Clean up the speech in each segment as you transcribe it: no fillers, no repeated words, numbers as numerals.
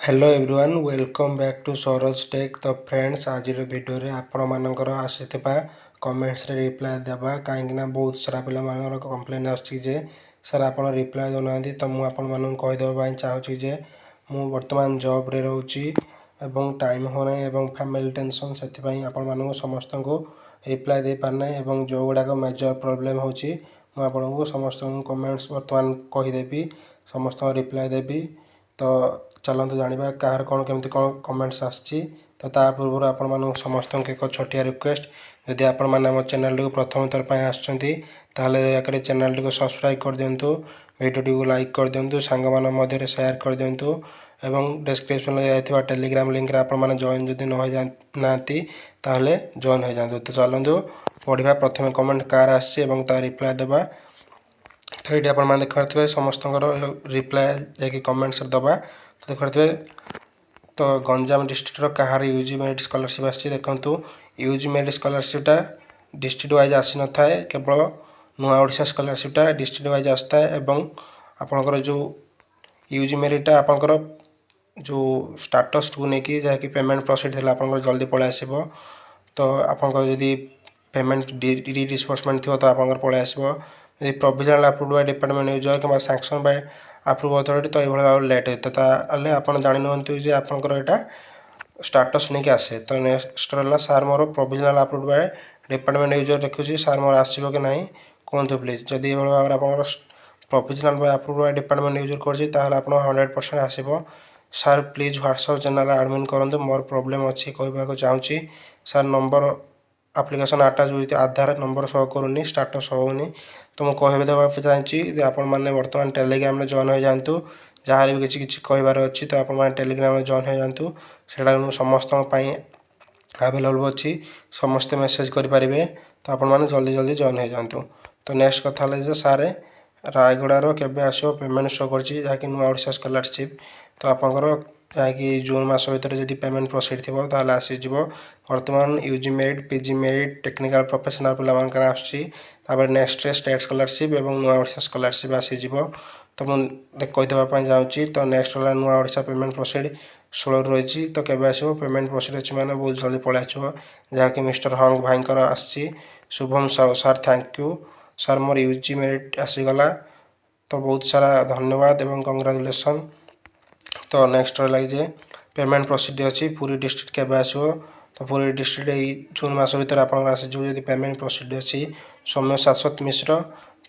Hello everyone welcome back to Sauraj tech. तो friends आज video रे आपण मानकर आसीथिबा कमेंट्स रे रिप्लाई देबा कहीं बहुत सारा पिला मानकर कंप्लेन आछि जे सर आपण रिप्लाई दोनांती। तो मु आपण मानन कहि देबा चाहूची जे मु वर्तमान जॉब रे रहूची एवं टाइम होना एवं फैमिली टेंशन से आपण मानन समस्त को रिप्लाई दे पारना एवं जो गुड़ाक मेजर प्रॉब्लम होची मु आपण को समस्त कमेंट्स वर्तमान कहि देबी समस्त रिप्लाई देबी। तो चलते जाना कहार कौन केमती कौन कमेंट्स आसी। तो ता पूर्व आपण समस्त एक छोटिया रिक्वेस्ट जदि आपण मैंने आम चैनल को प्रथम थर पर आसछंती ताहले दयाकर चैनल को सब्सक्राइब कर दिंतु, वीडियो को लाइक कर दिंतु, सांग मान मध्य शेयर कर दिंतु एवं डिस्क्रिप्शन में दिया टेलीग्राम लिंक रे आपण माने जॉइन जदि न हो नाती ताहले जॉइन हो जातु। तो चलतु पढ़ा प्रथम कमेंट कार आसी एवं ता रिप्लाई देबा। तो ये आप देखिए समस्त रिप्लाई जाकि कमेंट्स दबा। तो देखिए तो गंजाम डिस्ट्रिक्टर कहार यूजी मेरिट स्कॉलरशिप आसी देखु यूजी मेरिट स्कॉलरशिपटा डिस्ट्रिक्ट वाइज आसी न थाए केवल नुआ ओडिशा स्कॉलरशिपटा डिस्ट्रिक्ट वाइज आसता है एवं आपणकर जो यूजी मेरिटा आपणकर जो स्टाटस को लेकिन जहाँकि पेमेंट प्रोसीड थी आप जल्दी पलि आसो। तो आपंकर जदि पेमेंट डिसबर्समेंट थी तो आप पलि आसो। यदि provisional approved by department use कि सैंक्शन बाय अप्रूव अथॉरिटी तो ये भाव लेट होता है आप जानी जे आपंकर यहाँ स्टाटस नहीं आसे। तो नेक्स्ट रहा सार मोर provisional approved by department user देखुची सार मोर आसो कि नहीं कहतु प्लीज। जदि ये भाव आप provisional by approved by department user कर 100% आसो। सार प्लीज व्हाट्सएप चैनल एडमिन करूँ मोर प्रॉब्लम अच्छी कहवाक चाहूँगी सार नंबर आप्लिकेसन अटाच होती आधार नंबर शो करूनी स्टाटस होनी। तो मुझे कह देवाई चाहिए आपण मैंने बर्तमान टेलीग्राम जॉइन हो जातु जहाँ भी किसी कहबार अच्छी तो आप टेलीग्राम जॉइन हो जातु से समस्त आवेलेबल अच्छी समस्ते मेसेज करेंगे। तो आपण जल्दी जल्दी जॉइन हो जातु। तो नेक्स्ट कथा सारे रायगड़ार केबे आसो पेमेंट शो कर जहाँकि नुआ ओडिशा स्कॉलरशिप। तो आपंकर जहाँकि जून मास भर जब पेमेंट प्रोसीड थी ताल आसीज वर्तमान UG merit PG merit technical professional पिलामानकर आसपर नेक्स्ट स्टेट स्कॉलरशिप एवं नुआ ओडिशा स्कॉलरशिप आसीज। तो मुझे कहीदेवाई चाहूँगी तो नेक्स्ट है नुआ ओडिशा पेमेंट प्रोसीड 16 रही। तो केबे आसो पेमेंट प्रोसीड अच्छी मैंने बहुत जल्दी पलि आसो जहाँकि मिस्टर हंग भाई आसी शुभम साहू सार थैंक यू सार मोर यूजी मेरिट आसीगला। तो बहुत सारा धन्यवाद एवं कंग्राचुलेसन। तो नेक्स्ट रहा पेमेंट प्रोसीड अच्छी पूरी डिस्ट्रिक्ट केबे आसो। तो पूरी डिस्ट्रिक्ट जून मास भर आप जब पेमेंट प्रोसीड अच्छी सौम्य शाश्वत मिश्र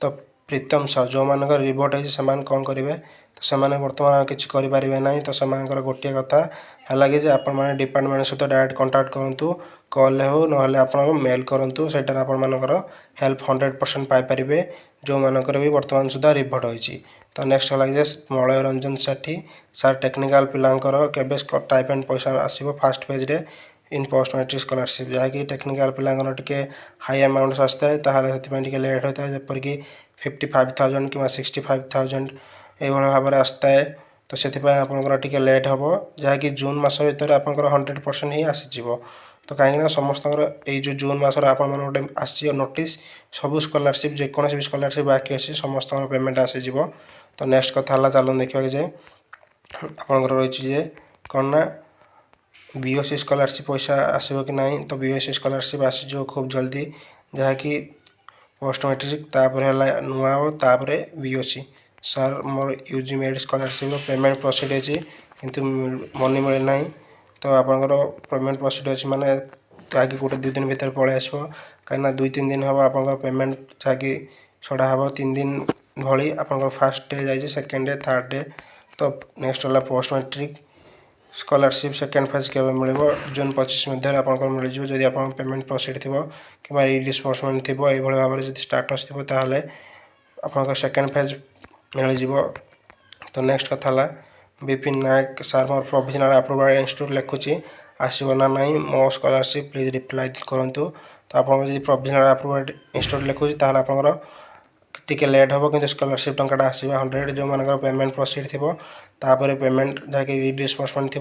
तो प्रीतम साहू जो मान रिपोर्ट है कौन करेंगे तो से बर्तमान किसी करें ना। तो से गोटे कथा है कि आपण मैंने डिपार्टमेंट सहित डायरेक्ट कंटाक्ट करूँ कॉल हो ना आप मेल करूँ से आपर हेल्प 100% पाइपर जो मानकर भी बर्तमान सुधा रिपोर्ट होती। तो नेक्स्ट है मलय रंजन सेठी सार टेक्निकल पिलांकर केबे टाइपेंड पैसा आसो फास्ट पेज रे इन पोस्ट मैट्रिक स्कॉलरशिप जहाँकि टेक्निकल पिलांकर टिके हाई अमाउंट आसता है ताकि लेट होता है जपरिक 55,000 कि 65,000 ये भाव में आसता है। तो से आपंकर लेट हम जहाँकि जून मास भर आपंकर 100% ही आसीज। तो कहीं समस्त जो जून मसर आपण गोटे आसी नोटिस सबू स्कॉलरशिप जेकोसी भी स्कॉलरशिप बाकी अच्छी समस्त पेमेंट आसीज। तो नेक्स्ट कथा चलो देखा जे आपंकर रही कौन ना बीओसी स्कॉलरशिप पैसा आसो कि नहीं। तो बीओसी स्कॉलरशिप आसीज खूब जल्दी जहाँकि पोस्ट मैट्रिक तापर है नुआ तापर बीओसी सार मोर UG merit scholarship payment proceed अच्छी किंतु मनी मिले ना। तो आपंकर पेमेंट प्रोसीड अच्छी माने ताकि गोटे 2 दिन भर पलि आसो कहीं 2-3 दिन हम आप पेमेंट जहाँकि छड़ा हम 3 दिन भली आप फास्ट डे जाइए सेकेंड डे थर्ड डे। तो नेक्स्ट है post matric scholarship second phase के मिल जून 25 मध्य आप मिल जब आप पेमेंट प्रोसीड थी कि रिडिस्बर्समेंट थी ये भाव में जब स्टाटस थी ताहले आप सेकेंड फेज मिल। तो नेक्स्ट कथा है विपिन नायक सार मोर प्रोविजनल अप्रूवल इंस्टीट्यूट लिखुची आसो ना ना मो स्कॉलरशिप प्लीज रिप्लाई करूँ। तो आप प्रोविजनल अप्रूवल इंस्टीट्यूट लिखुची ताहले टिके लेट हम कि स्कॉलरशिप टंका आसो 100 जो मान पेमेंट प्रोसीड थी तापर पेमेंट जहाँकि रिडिस्बर्समेंट थी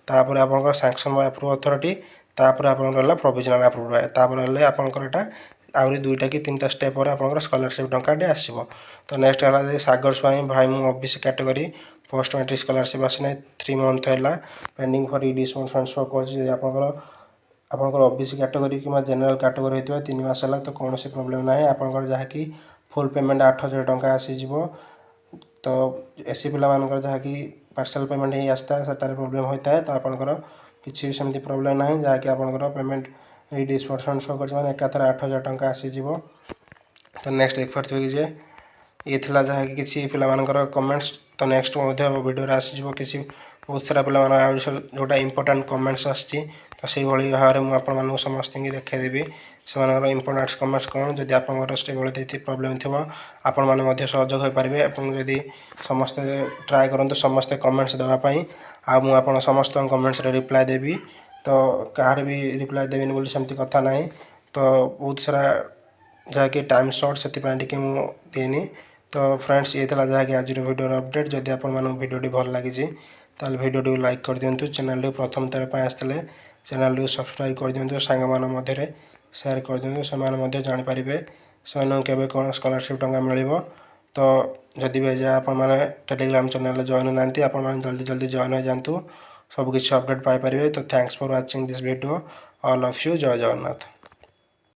तापर आप सैंक्शन बाय अप्रूव अथॉरिटी तापर आप प्रोविजनल अप्रूवल तापर आपंकर आहरी 2टा कि 3टा स्टेप पर आप स्कॉलरशिप टंका आसो। तो नेक्स्ट है सागर स्वाई भाई मु OBC category post matric scholarship आसी 3 मंथ है पेंडिंग फॉर रिडिसमेंट ट्रांसफर कर आपंकर ओबीसी कैटेगरी कि जनरल कैटेगरी होता 3 मास है तो कौन से प्रोब्लेम ना आपंकर जहाँकि फुल पेमेंट 8,000 टंका आसीज तो एससी पिला जहाँकि पार्सल पेमेंट ही आसता है प्रोब्लेम होता है तो आपंकर किसी भी सेमती प्रोब्लेम ना जहाँकि आपंकर पेमेंट रिडिसमेंट ट्रांसफर कर एकाथर 8,000 टंका आसीज तो नेक्स्ट देख पारे कि ये थिला जहाँ कि किसी पिलामानकर कमेंट्स तो नेक्स्ट वीडियो आसीज किसी बहुत सारा पिला जोटा इंपोर्टाट कमेंट्स आसी तो से भाव में आपको समस्त देखीदेवी से इंपोर्टाट कमेंट्स कौन जब आप प्रोब्लेम थी आपण सहयोग हो पारे जदि समस्ते ट्राए करूँ समस्ते कमेंट्स देवाई आप समस्त कमेंट्स रिप्लाय देवी तो कहार भी रिप्लाय देवी बोली सेमती कथा ना तो बहुत सारा जहाँकि टाइम सर्ट से दिनी तो फ्रेंड्स ये था जहाँकि आज वीडियो अपडेट जदि आपड़ी भल लगी ताल वीडियो लाइक कर दिंतु चैनल प्रथम थर आसते चैनल सब्सक्राइब कर दिंतु सांग मध्य शेयर कर दिंतु से जापारे से कौन स्कॉलरशिप टंका मिल तो जदि भी आप टेलीग्राम चैनल जॉइन ना आप जल्दी जल्दी जॉइन हो जातु सबकि अपडेट पाइपर तो thanks for watching this video all of you जय जगन्नाथ।